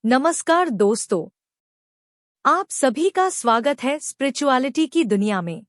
नमस्कार दोस्तों, आप सभी का स्वागत है स्पिरिचुअलिटी की दुनिया में।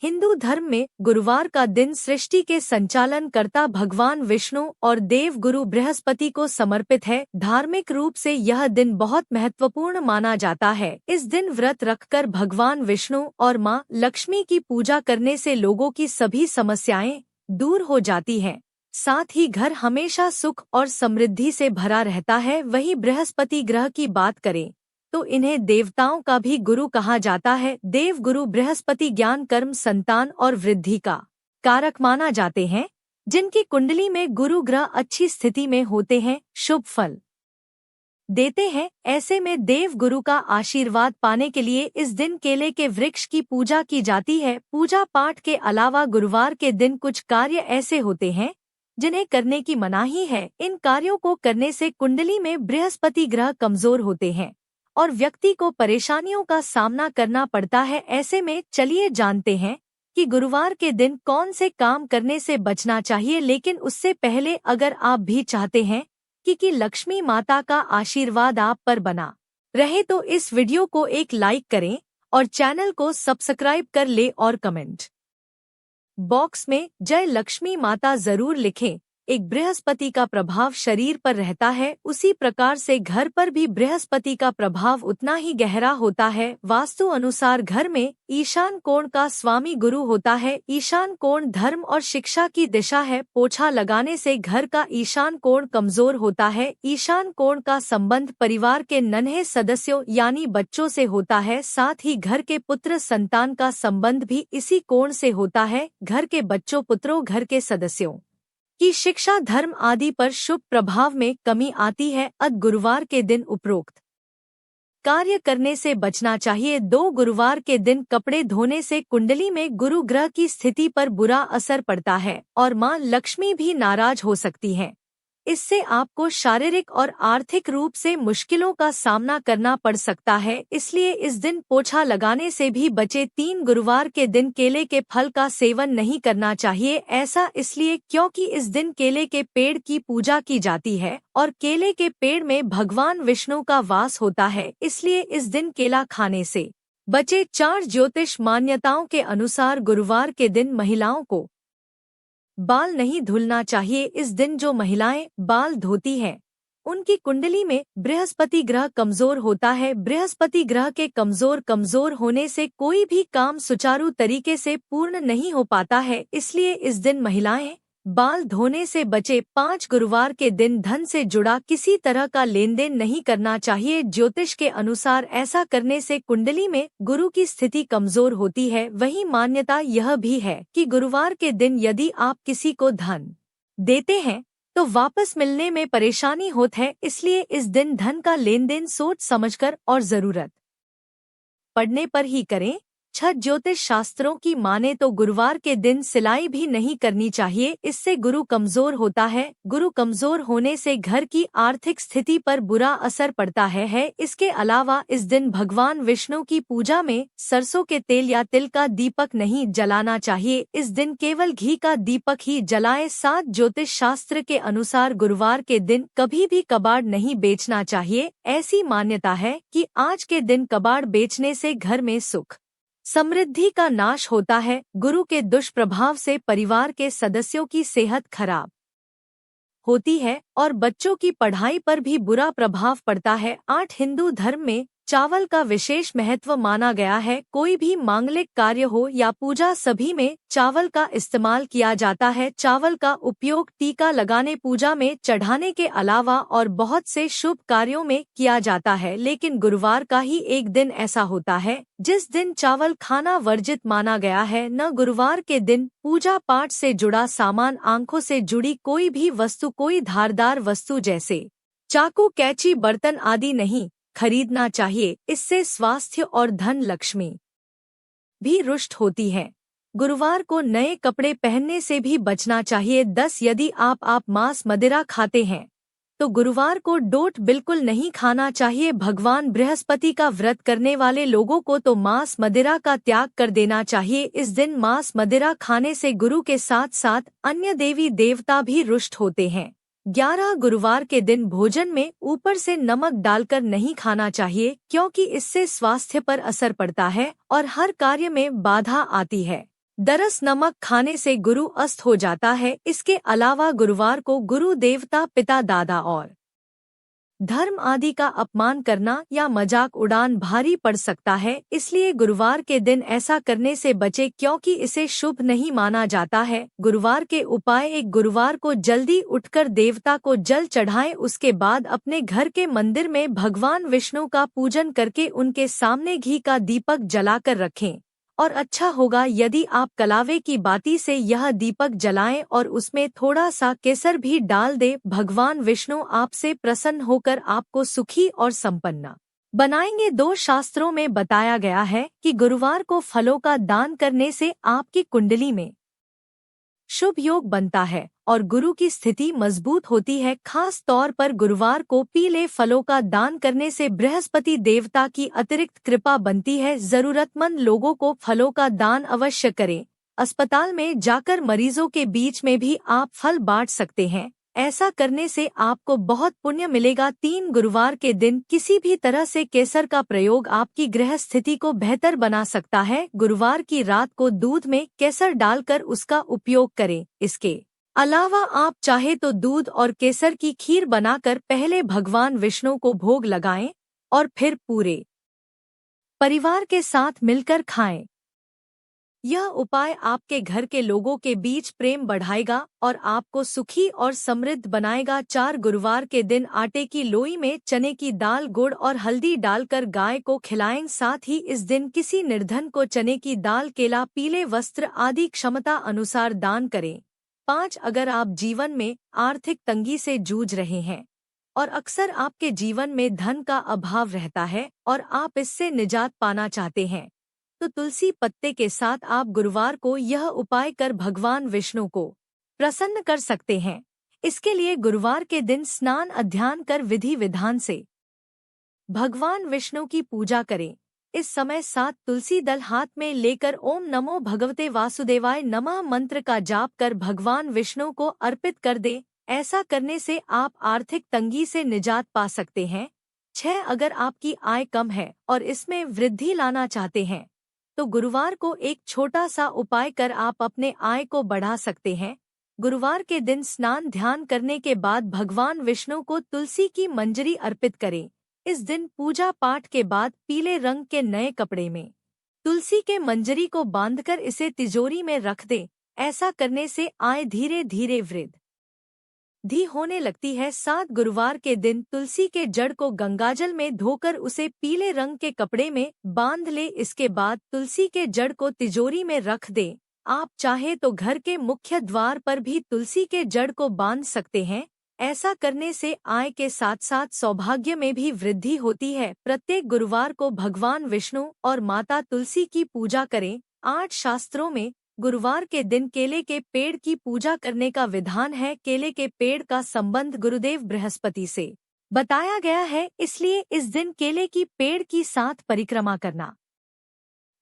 हिंदू धर्म में गुरुवार का दिन सृष्टि के संचालन करता भगवान विष्णु और देव गुरु बृहस्पति को समर्पित है। धार्मिक रूप से यह दिन बहुत महत्वपूर्ण माना जाता है। इस दिन व्रत रखकर भगवान विष्णु और मां लक्ष्मी की पूजा करने से लोगों की सभी समस्याएं दूर हो जाती हैं। साथ ही घर हमेशा सुख और समृद्धि से भरा रहता है। वहीं बृहस्पति ग्रह की बात करें तो इन्हें देवताओं का भी गुरु कहा जाता है। देव गुरु बृहस्पति ज्ञान, कर्म, संतान और वृद्धि का कारक माना जाते हैं। जिनकी कुंडली में गुरु ग्रह अच्छी स्थिति में होते हैं, शुभ फल देते हैं। ऐसे में देव गुरु का आशीर्वाद पाने के लिए इस दिन केले के वृक्ष की पूजा की जाती है। पूजा पाठ के अलावा गुरुवार के दिन कुछ कार्य ऐसे होते हैं जिन्हें करने की मनाही है। इन कार्यों को करने से कुंडली में बृहस्पति ग्रह कमजोर होते हैं और व्यक्ति को परेशानियों का सामना करना पड़ता है। ऐसे में चलिए जानते हैं कि गुरुवार के दिन कौन से काम करने से बचना चाहिए। लेकिन उससे पहले अगर आप भी चाहते हैं कि लक्ष्मी माता का आशीर्वाद आप पर बना रहे तो इस वीडियो को एक लाइक करें और चैनल को सब्सक्राइब कर ले और कमेंट बॉक्स में जय लक्ष्मी माता जरूर लिखें। एक बृहस्पति का प्रभाव शरीर पर रहता है, उसी प्रकार से घर पर भी बृहस्पति का प्रभाव उतना ही गहरा होता है। वास्तु अनुसार घर में ईशान कोण का स्वामी गुरु होता है। ईशान कोण धर्म और शिक्षा की दिशा है। पोछा लगाने से घर का ईशान कोण कमजोर होता है। ईशान कोण का संबंध परिवार के नन्हे सदस्यों यानी बच्चों से होता है। साथ ही घर के पुत्र संतान का संबंध भी इसी कोण से होता है। घर के बच्चों, पुत्रों, घर के सदस्यों की शिक्षा, धर्म आदि पर शुभ प्रभाव में कमी आती है। गुरुवार के दिन उपरोक्त कार्य करने से बचना चाहिए। 2 गुरुवार के दिन कपड़े धोने से कुंडली में गुरु ग्रह की स्थिति पर बुरा असर पड़ता है और मां लक्ष्मी भी नाराज हो सकती हैं। इससे आपको शारीरिक और आर्थिक रूप से मुश्किलों का सामना करना पड़ सकता है। इसलिए इस दिन पोछा लगाने से भी बचे। 3 गुरुवार के दिन केले के फल का सेवन नहीं करना चाहिए। ऐसा इसलिए क्योंकि इस दिन केले के पेड़ की पूजा की जाती है और केले के पेड़ में भगवान विष्णु का वास होता है। इसलिए इस दिन केला खाने से बचे। 4 ज्योतिष मान्यताओं के अनुसार गुरुवार के दिन महिलाओं को बाल नहीं धुलना चाहिए। इस दिन जो महिलाएं बाल धोती हैं उनकी कुंडली में बृहस्पति ग्रह कमजोर होता है। बृहस्पति ग्रह के कमजोर होने से कोई भी काम सुचारू तरीके से पूर्ण नहीं हो पाता है। इसलिए इस दिन महिलाएं बाल धोने से बचे। 5 गुरुवार के दिन धन से जुड़ा किसी तरह का लेन देन नहीं करना चाहिए। ज्योतिष के अनुसार ऐसा करने से कुंडली में गुरु की स्थिति कमजोर होती है। वहीं मान्यता यह भी है कि गुरुवार के दिन यदि आप किसी को धन देते हैं तो वापस मिलने में परेशानी होती है। इसलिए इस दिन धन का लेन देन सोच समझकर और जरूरत पड़ने पर ही करें। 6 ज्योतिष शास्त्रों की माने तो गुरुवार के दिन सिलाई भी नहीं करनी चाहिए। इससे गुरु कमजोर होता है। गुरु कमजोर होने से घर की आर्थिक स्थिति पर बुरा असर पड़ता है। इसके अलावा इस दिन भगवान विष्णु की पूजा में सरसों के तेल या तिल का दीपक नहीं जलाना चाहिए। इस दिन केवल घी का दीपक ही जलाएं। 7 ज्योतिष शास्त्र के अनुसार गुरुवार के दिन कभी भी कबाड़ नहीं बेचना चाहिए। ऐसी मान्यता है कि आज के दिन कबाड़ बेचने से घर में सुख समृद्धि का नाश होता है। गुरु के दुष्प्रभाव से परिवार के सदस्यों की सेहत खराब होती है और बच्चों की पढ़ाई पर भी बुरा प्रभाव पड़ता है। 8 हिंदू धर्म में चावल का विशेष महत्व माना गया है। कोई भी मांगलिक कार्य हो या पूजा, सभी में चावल का इस्तेमाल किया जाता है। चावल का उपयोग टीका लगाने, पूजा में चढ़ाने के अलावा और बहुत से शुभ कार्यों में किया जाता है। लेकिन गुरुवार का ही एक दिन ऐसा होता है जिस दिन चावल खाना वर्जित माना गया है। न गुरुवार के दिन पूजा पाठ से जुड़ा सामान, आंखों से जुड़ी कोई भी वस्तु, कोई धारदार वस्तु जैसे चाकू, कैंची, बर्तन आदि नहीं खरीदना चाहिए। इससे स्वास्थ्य और धन लक्ष्मी भी रुष्ट होती है। गुरुवार को नए कपड़े पहनने से भी बचना चाहिए। 10 यदि आप मांस मदिरा खाते हैं तो गुरुवार को डोट बिल्कुल नहीं खाना चाहिए। भगवान बृहस्पति का व्रत करने वाले लोगों को तो मांस मदिरा का त्याग कर देना चाहिए। इस दिन मांस मदिरा खाने से गुरु के साथ साथ अन्य देवी देवता भी रुष्ट होते हैं। 11 गुरुवार के दिन भोजन में ऊपर से नमक डालकर नहीं खाना चाहिए, क्योंकि इससे स्वास्थ्य पर असर पड़ता है और हर कार्य में बाधा आती है। दरअसल नमक खाने से गुरु अस्त हो जाता है। इसके अलावा गुरुवार को गुरु देवता, पिता, दादा और धर्म आदि का अपमान करना या मजाक उड़ान भारी पड़ सकता है, इसलिए गुरुवार के दिन ऐसा करने से बचे, क्योंकि इसे शुभ नहीं माना जाता है। गुरुवार के उपाय: एक गुरुवार को जल्दी उठकर देवता को जल चढ़ाएं, उसके बाद अपने घर के मंदिर में भगवान विष्णु का पूजन करके उनके सामने घी का दीपक जलाकर रखें। और अच्छा होगा यदि आप कलावे की बाती से यह दीपक जलाएं और उसमें थोड़ा सा केसर भी डाल दें। भगवान विष्णु आपसे प्रसन्न होकर आपको सुखी और संपन्न बनाएंगे। 2 शास्त्रों में बताया गया है कि गुरुवार को फलों का दान करने से आपकी कुंडली में शुभ योग बनता है और गुरु की स्थिति मजबूत होती है। खास तौर पर गुरुवार को पीले फलों का दान करने से बृहस्पति देवता की अतिरिक्त कृपा बनती है। जरूरतमंद लोगों को फलों का दान अवश्य करें। अस्पताल में जाकर मरीजों के बीच में भी आप फल बांट सकते हैं। ऐसा करने से आपको बहुत पुण्य मिलेगा। 3 गुरुवार के दिन किसी भी तरह से केसर का प्रयोग आपकी गृह स्थिति को बेहतर बना सकता है। गुरुवार की रात को दूध में केसर डालकर उसका उपयोग करें। इसके अलावा आप चाहे तो दूध और केसर की खीर बनाकर पहले भगवान विष्णु को भोग लगाएं और फिर पूरे परिवार के साथ मिलकर खाएं। यह उपाय आपके घर के लोगों के बीच प्रेम बढ़ाएगा और आपको सुखी और समृद्ध बनाएगा। 4 गुरुवार के दिन आटे की लोई में चने की दाल, गुड़ और हल्दी डालकर गाय को खिलाएं। साथ ही इस दिन किसी निर्धन को चने की दाल, केला, पीले वस्त्र आदि क्षमता अनुसार दान करें। 5 अगर आप जीवन में आर्थिक तंगी से जूझ रहे हैं और अक्सर आपके जीवन में धन का अभाव रहता है और आप इससे निजात पाना चाहते हैं, तो तुलसी पत्ते के साथ आप गुरुवार को यह उपाय कर भगवान विष्णु को प्रसन्न कर सकते हैं। इसके लिए गुरुवार के दिन स्नान अध्यान कर विधि विधान से भगवान विष्णु की पूजा करें। इस समय 7 तुलसी दल हाथ में लेकर ओम नमो भगवते वासुदेवाय नमः मंत्र का जाप कर भगवान विष्णु को अर्पित कर दें। ऐसा करने से आप आर्थिक तंगी से निजात पा सकते हैं। 6 अगर आपकी आय कम है और इसमें वृद्धि लाना चाहते हैं, तो गुरुवार को एक छोटा सा उपाय कर आप अपने आय को बढ़ा सकते हैं। गुरुवार के दिन स्नान ध्यान करने के बाद भगवान विष्णु को तुलसी की मंजरी अर्पित करें। इस दिन पूजा पाठ के बाद पीले रंग के नए कपड़े में तुलसी के मंजरी को बांधकर इसे तिजोरी में रख दें। ऐसा करने से आय धीरे धीरे वृद्धि होने लगती है। 7 गुरुवार के दिन तुलसी के जड़ को गंगाजल में धोकर उसे पीले रंग के कपड़े में बांध ले। इसके बाद तुलसी के जड़ को तिजोरी में रख दें। आप चाहे तो घर के मुख्य द्वार पर भी तुलसी के जड़ को बांध सकते हैं। ऐसा करने से आय के साथ साथ सौभाग्य में भी वृद्धि होती है। प्रत्येक गुरुवार को भगवान विष्णु और माता तुलसी की पूजा करें। 8 शास्त्रों में गुरुवार के दिन केले के पेड़ की पूजा करने का विधान है। केले के पेड़ का संबंध गुरुदेव बृहस्पति से बताया गया है, इसलिए इस दिन केले की पेड़ की 7 परिक्रमा करना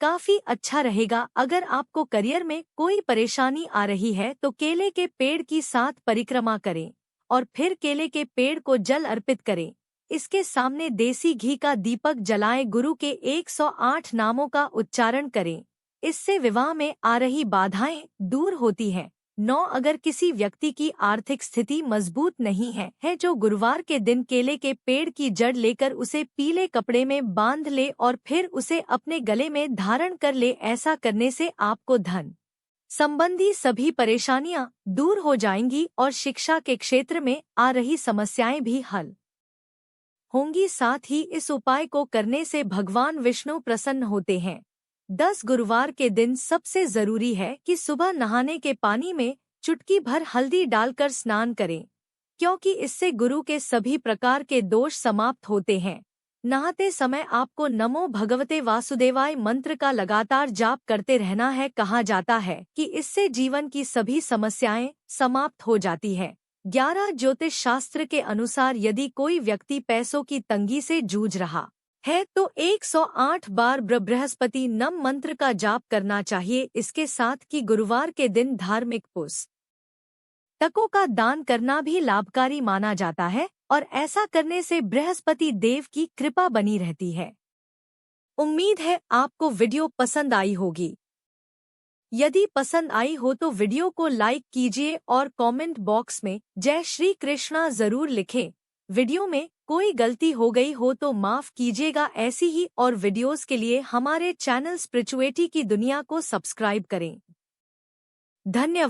काफी अच्छा रहेगा। अगर आपको करियर में कोई परेशानी आ रही है तो केले के पेड़ की 7 परिक्रमा करें और फिर केले के पेड़ को जल अर्पित करें। इसके सामने देसी घी का दीपक जलाएं। गुरु के 108 नामों का उच्चारण करें। इससे विवाह में आ रही बाधाएं दूर होती हैं। 9 अगर किसी व्यक्ति की आर्थिक स्थिति मजबूत नहीं है जो गुरुवार के दिन केले के पेड़ की जड़ लेकर उसे पीले कपड़े में बांध ले और फिर उसे अपने गले में धारण कर ले। ऐसा करने से आपको धन संबंधी सभी परेशानियां दूर हो जाएंगी और शिक्षा के क्षेत्र में आ रही समस्याएं भी हल होंगी। साथ ही इस उपाय को करने से भगवान विष्णु प्रसन्न होते हैं। 10 गुरुवार के दिन सबसे जरूरी है कि सुबह नहाने के पानी में चुटकी भर हल्दी डालकर स्नान करें, क्योंकि इससे गुरु के सभी प्रकार के दोष समाप्त होते हैं। नहाते समय आपको नमो भगवते वासुदेवाय मंत्र का लगातार जाप करते रहना है। कहा जाता है कि इससे जीवन की सभी समस्याएं समाप्त हो जाती है। 11 ज्योतिष शास्त्र के अनुसार यदि कोई व्यक्ति पैसों की तंगी से जूझ रहा है तो 108 बार बृहस्पति नम मंत्र का जाप करना चाहिए। इसके साथ कि गुरुवार के दिन धार्मिक पुस्तक टकों का दान करना भी लाभकारी माना जाता है और ऐसा करने से बृहस्पति देव की कृपा बनी रहती है। उम्मीद है आपको वीडियो पसंद आई होगी। यदि पसंद आई हो तो वीडियो को लाइक कीजिए और कमेंट बॉक्स में जय श्री कृष्णा जरूर लिखें। वीडियो में कोई गलती हो गई हो तो माफ कीजिएगा। ऐसी ही और वीडियोस के लिए हमारे चैनल स्पिरिचुएलिटी की दुनिया को सब्सक्राइब करें। धन्यवाद।